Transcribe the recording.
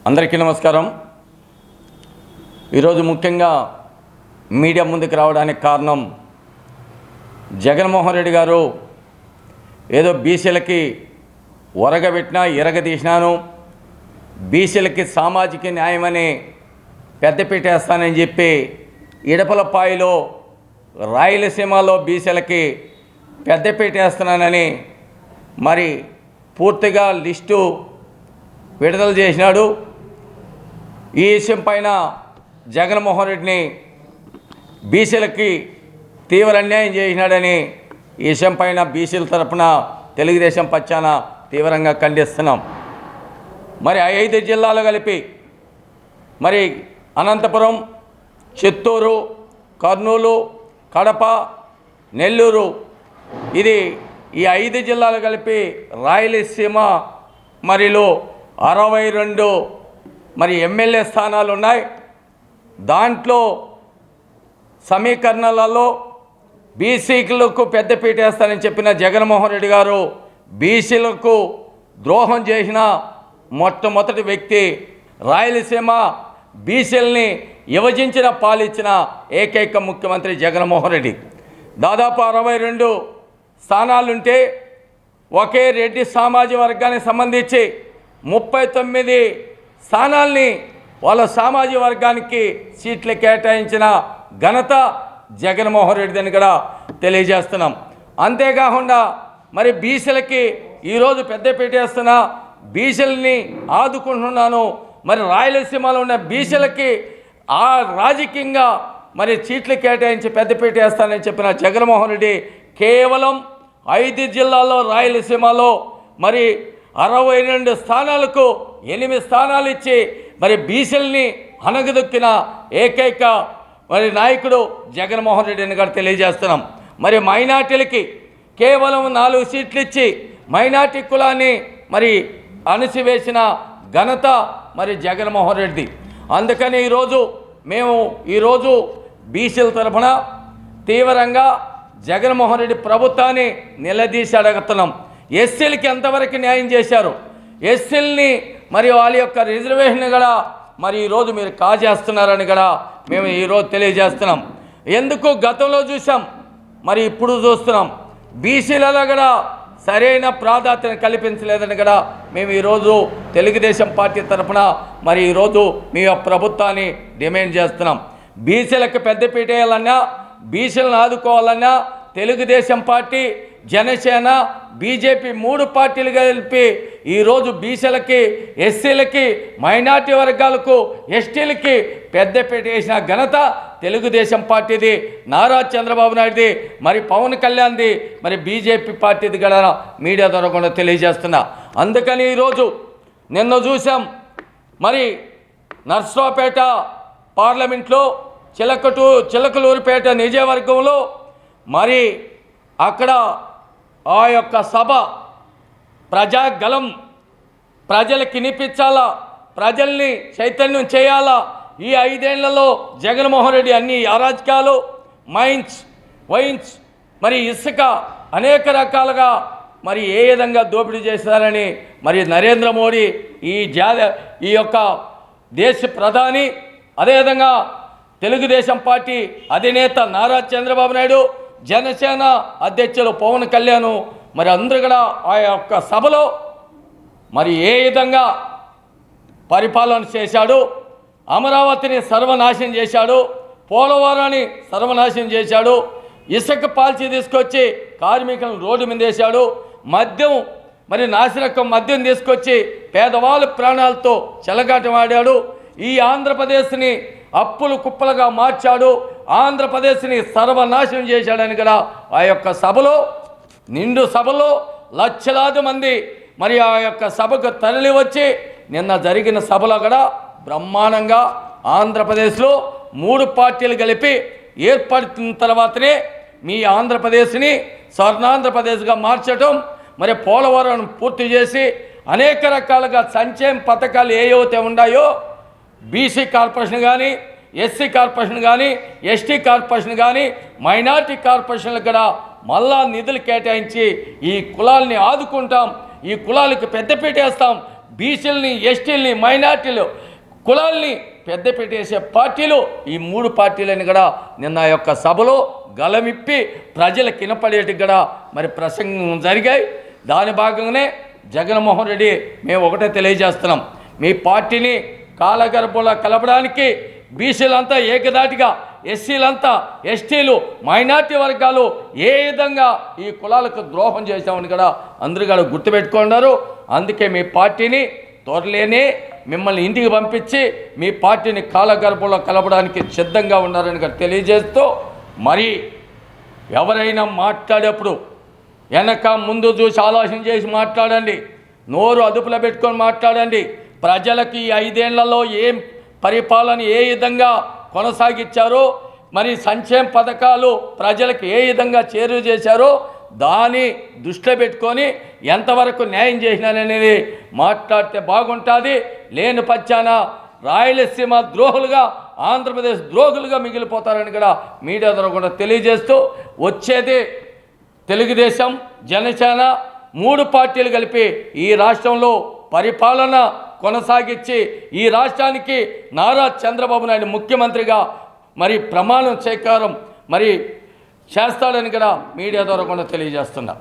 అందరికీ నమస్కారం. ఈరోజు ముఖ్యంగా మీడియా ముందుకు రావడానికి కారణం జగన్మోహన్ రెడ్డి గారు ఏదో బీసీలకి ఒరగబెట్టినా ఎరగదీసినాను, బీసీలకి సామాజిక న్యాయమని పెద్దపీట వేస్తానని చెప్పి ఇడపలపాయలో రాయలసీమలో బీసీలకి పెద్దపీట వేస్తున్నానని మరి పూర్తిగా లిస్టు విడుదల చేసినాడు. ఈ విషయం పైన జగన్మోహన్ రెడ్డిని బీసీలకి తీవ్ర అన్యాయం చేసినాడని ఈ విషయం పైన బీసీల తరపున తెలుగుదేశం పక్షాన తీవ్రంగా ఖండిస్తున్నాం. మరి 5 జిల్లాలు కలిపి మరి అనంతపురం, చిత్తూరు, కర్నూలు, కడప, నెల్లూరు, ఇది ఈ 5 జిల్లాలు కలిపి రాయలసీమ మరిలో 62 మరి ఎమ్మెల్యే స్థానాలు ఉన్నాయి. దాంట్లో సమీకరణలలో బీసీలకు పెద్దపీట వేస్తానని చెప్పిన జగన్మోహన్ రెడ్డి గారు బీసీలకు ద్రోహం చేసిన మొట్టమొదటి వ్యక్తి. రాయలసీమ బీసీలని విభజించిన పాలించిన ఏకైక ముఖ్యమంత్రి జగన్మోహన్ రెడ్డి. దాదాపు 62 స్థానాలుంటే ఒకే రెడ్డి సామాజిక వర్గానికి సంబంధించి 39 స్థానాల్ని వాళ్ళ సామాజిక వర్గానికి సీట్లు కేటాయించిన ఘనత జగన్మోహన్ రెడ్డిని కూడా తెలియజేస్తున్నాం. అంతేకాకుండా మరి బీసీలకి ఈరోజు పెద్దపీట వేస్తున్నా, బీసీలని ఆదుకుంటున్నాను. మరి రాయలసీమలో ఉన్న బీసీలకి ఆ రాజకీయంగా మరి సీట్లు కేటాయించి పెద్దపీట వేస్తానని చెప్పిన జగన్మోహన్ రెడ్డి కేవలం 5 జిల్లాల్లో రాయలసీమలో మరి 62 స్థానాలకు 8 స్థానాలు ఇచ్చి మరి బీసీలని అనగదొక్కిన ఏకైక మరి నాయకుడు జగన్మోహన్ రెడ్డిని గారు తెలియజేస్తున్నాం. మరి మైనార్టీలకి కేవలం 4 సీట్లు ఇచ్చి మైనార్టీ కులాన్ని మరి అణిసివేసిన ఘనత మరి జగన్మోహన్ రెడ్డి. అందుకని మేము ఈరోజు బీసీల తరఫున తీవ్రంగా జగన్మోహన్ రెడ్డి ప్రభుత్వాన్ని నిలదీసి అడుగుతున్నాం. ఎస్సీలకి ఎంతవరకు న్యాయం చేశారు? ఎస్సీలని మరి వాళ్ళ యొక్క రిజర్వేషన్ కూడా మరి ఈరోజు మీరు కాజేస్తున్నారని కూడా మేము ఈరోజు తెలియజేస్తున్నాం. ఎందుకు గతంలో చూసాం, మరి ఇప్పుడు చూస్తున్నాం, బీసీలలో కూడా సరైన ప్రాధాన్యత కల్పించలేదని కూడా మేము ఈరోజు తెలుగుదేశం పార్టీ తరఫున మరి ఈరోజు మీ ప్రభుత్వాన్ని డిమాండ్ చేస్తున్నాం. బీసీలకు పెద్దపీట వేయాలన్నా, బీసీలను ఆదుకోవాలన్నా తెలుగుదేశం పార్టీ, జనసేన, బీజేపీ 3 పార్టీలు కలిపి ఈరోజు బీసీలకి, ఎస్సీలకి, మైనార్టీ వర్గాలకు, ఎస్టీలకి పెద్దపీట వేసిన ఘనత తెలుగుదేశం పార్టీది, నారా చంద్రబాబు నాయుడుది, మరి పవన్ కళ్యాణ్ది, మరి బీజేపీ పార్టీది కూడా మీడియా ద్వారా కూడా తెలియజేస్తున్నా. అందుకని ఈరోజు నిన్న చూసాం, మరి నర్సరావుపేట పార్లమెంట్లో చిలకలూరుపేట నియోజకవర్గంలో మరి అక్కడ ఆ యొక్క సభ ప్రజాగలం, ప్రజలకు వినిపించాలా, ప్రజల్ని చైతన్యం చేయాలా. ఈ 5 ఏళ్లలో జగన్మోహన్ రెడ్డి అన్ని అరాజకాలు, వైన్స్ మరి ఇసుక అనేక రకాలుగా మరి ఏ విధంగా దోపిడీ చేశారని మరి నరేంద్ర మోడీ ఈ యొక్క దేశ ప్రధాని, అదేవిధంగా తెలుగుదేశం పార్టీ అధినేత నారా చంద్రబాబు నాయుడు, జనసేన అధ్యక్షులు పవన్ కళ్యాణ్ మరి అందరూ కూడా ఆ యొక్క సభలో మరి ఏ విధంగా పరిపాలన చేశాడు, అమరావతిని సర్వనాశనం చేశాడు, పోలవరాన్ని సర్వనాశనం చేశాడు, ఇసుక పాల్చి తీసుకొచ్చి కార్మికులను రోడ్డు మీద వేశాడు, మద్యం మరి నాసిరకం మద్యం తీసుకొచ్చి పేదవాళ్ళ ప్రాణాలతో చెలగాటమాడాడు, ఈ ఆంధ్రప్రదేశ్ని అప్పులు కుప్పలుగా మార్చాడు, ఆంధ్రప్రదేశ్ని సర్వనాశనం చేశాడని కూడా ఆ యొక్క సభలో, నిండు సభలో లక్షలాది మంది మరి ఆ యొక్క సభకు తరలి వచ్చి నిన్న జరిగిన సభలో కూడా బ్రహ్మాండంగా ఆంధ్రప్రదేశ్లో 3 పార్టీలు కలిపి ఏర్పడిన తర్వాతనే మీ ఆంధ్రప్రదేశ్ని స్వర్ణాంధ్రప్రదేశ్గా మార్చడం, మరి పోలవరం పూర్తి చేసి అనేక రకాలుగా సంక్షేమ పథకాలు ఏవైతే ఉన్నాయో బీసీ కార్పొరేషన్ కానీ, ఎస్సీ కార్పొరేషన్ కానీ, ఎస్టీ కార్పొరేషన్ కానీ, మైనార్టీ కార్పొరేషన్లకు కూడా మళ్ళా నిధులు కేటాయించి ఈ కులాల్ని ఆదుకుంటాం, ఈ కులాలకు పెద్దపీట వేస్తాం, బీసీలని, ఎస్టీలని, మైనార్టీలు, కులాల్ని పెద్దపీట వేసే పార్టీలు ఈ 3 పార్టీలని కూడా నిన్న ఆ యొక్క సభలో గలమిప్పి ప్రజలకు వినపడేటి కూడా మరి ప్రసంగం జరిగాయి. దాని భాగంగానే జగన్మోహన్ రెడ్డి మేము ఒకటే తెలియజేస్తున్నాం, మీ పార్టీని కాలగర్భంలో కలపడానికి బీసీలంతా ఏకదాటిగా, ఎస్సీలంతా, ఎస్టీలు, మైనార్టీ వర్గాలు ఏ విధంగా ఈ కులాలకు ద్రోహం చేశామని కూడా అందరూ కూడా గుర్తుపెట్టుకున్నారు. అందుకే మీ పార్టీని త్వరలేనే మిమ్మల్ని ఇంటికి పంపించి మీ పార్టీని కాలగర్భంలో కలపడానికి సిద్ధంగా ఉన్నారని కూడా తెలియజేస్తూ, మరి ఎవరైనా మాట్లాడేప్పుడు వెనక ముందు చూసి ఆలోచన చేసి మాట్లాడండి, నోరు అదుపులో పెట్టుకొని మాట్లాడండి. ప్రజలకి ఈ 5 ఏళ్లలో ఏం పరిపాలన ఏ విధంగా కొనసాగించారో, మరి సంక్షేమ పథకాలు ప్రజలకు ఏ విధంగా చేరువ చేశారో దాన్ని దృష్టిలో పెట్టుకొని ఎంతవరకు న్యాయం చేసినాననేది మాట్లాడితే బాగుంటుంది. లేని పచ్చాన రాయలసీమ ద్రోహులుగా, ఆంధ్రప్రదేశ్ ద్రోహులుగా మిగిలిపోతారని కూడా మీడియా ద్వారా కూడా తెలియజేస్తూ, వచ్చేది తెలుగుదేశం, జనసేన 3 పార్టీలు కలిపి ఈ రాష్ట్రంలో పరిపాలన కొనసాగించి ఈ రాష్ట్రానికి నారా చంద్రబాబు నాయుడు ముఖ్యమంత్రిగా మరి ప్రమాణం స్వీకారం మరి చేస్తాడని కూడా మీడియా ద్వారా కూడా తెలియజేస్తున్నా.